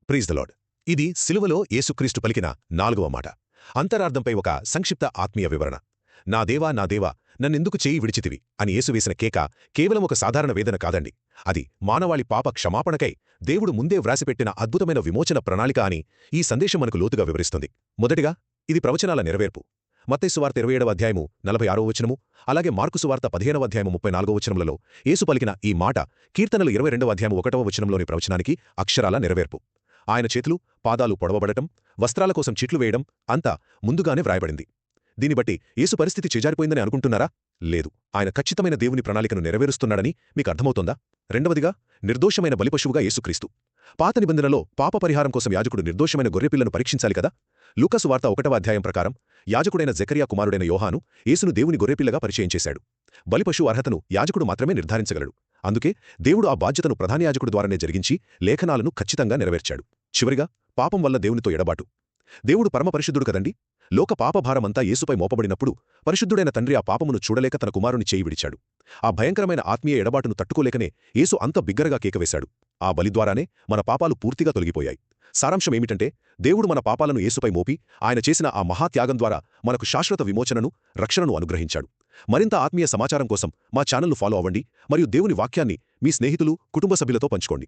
Praise the lord. ఇది సిలువలో యేసుక్రీస్తు పలికిన 4వ మాట. అంతరార్థంపై ఒక సంక్షిప్త ఆత్మీయ వివరణ. నా దేవా నా దేవా నన్నెందుకు చేయి విడిచితివి అని యేసు వేసిన కేక కేవలం ఒక సాధారణ వేదన కాదండి. అది మానవాళి పాప క్షమాపణకై దేవుడు ముందే వ్రాసిపెట్టిన అద్భుతమైన విమోచన ప్రణాళిక అని ఈ సందేశం మనకు లోతుగా వివరిస్తుంది. మొదటిగా, ఇది ప్రవచనాల నెరవేర్పు. మత్తయి సువార్త 27వ అధ్యాయము 46వ వచనము, అలాగే మార్కు సువార్త 15వ అధ్యాయము 34వ వచనములలో యేసు పలికిన ఈ మాట కీర్తనలు 22వ అధ్యాయము 1వ వచనంలోని ప్రవచనానికి అక్షరాల నెరవేర్పు. ఆయన చేతులు, పాదాలు పొడవబడటం, వస్త్రాల కోసం చిట్లు వేయడం అంతా ముందుగానే వ్రాయబడింది. దీన్ని బట్టి యేసు పరిస్థితి చేజారిపోయిందని అనుకుంటున్నారా? లేదు. ఆయన ఖచ్చితమైన దేవుని ప్రణాళికను నెరవేరుస్తున్నాడని మీకు అర్థమవుతోందా? రెండవదిగా, నిర్దోషమైన బలిపశువుగా యేసుక్రీస్తు. పాత నిబంధనలో పాప పరిహారం కోసం యాజకుడు నిర్దోషమైన గొర్రెపిల్లను పరీక్షించాలి కదా. లూకాసు వార్త 1వ అధ్యాయం ప్రకారం యాజకుడైన జకరియా కుమారుడైన యోహాను యేసును దేవుని గొర్రెపిల్లగా పరిచయం చేశాడు. బలిపశువు అర్హతను యాజకుడు మాత్రమే నిర్ధారించగలడు. అందుకే దేవుడు ఆ బాధ్యతను ప్రధాన యాజకుడు ద్వారానే జరిగించి లేఖనాలను ఖచ్చితంగా నెరవేర్చాడు. చివరిగా, పాపం వల్ల దేవునితో ఎడబాటు. దేవుడు పరమపరిశుద్ధుడు కదండి. లోక పాపభారమంతా యేసుపై మోపబడినప్పుడు పరిశుద్ధుడైన తండ్రి ఆ పాపమును చూడలేక తన కుమారుని చేయి విడిచాడు. ఆ భయంకరమైన ఆత్మీయ ఎడబాటును తట్టుకోలేకనే యేసు అంత బిగ్గరగా కేకవేశాడు. ఆ బలి ద్వారానే మన పాపాలు పూర్తిగా తొలగిపోయాయి. సారాంశమేమిటంటే, దేవుడు మన పాపాలను యేసుపై మోపి ఆయన చేసిన ఆ మహాత్యాగం ద్వారా మనకు శాశ్వత విమోచనను, రక్షణను అనుగ్రహించాడు. మరింత ఆత్మీయ సమాచారం కోసం మా ఛానల్ను ఫాలో అవ్వండి మరియు దేవుని వాక్యాన్ని మీ స్నేహితులు, కుటుంబ సభ్యులతో పంచుకోండి.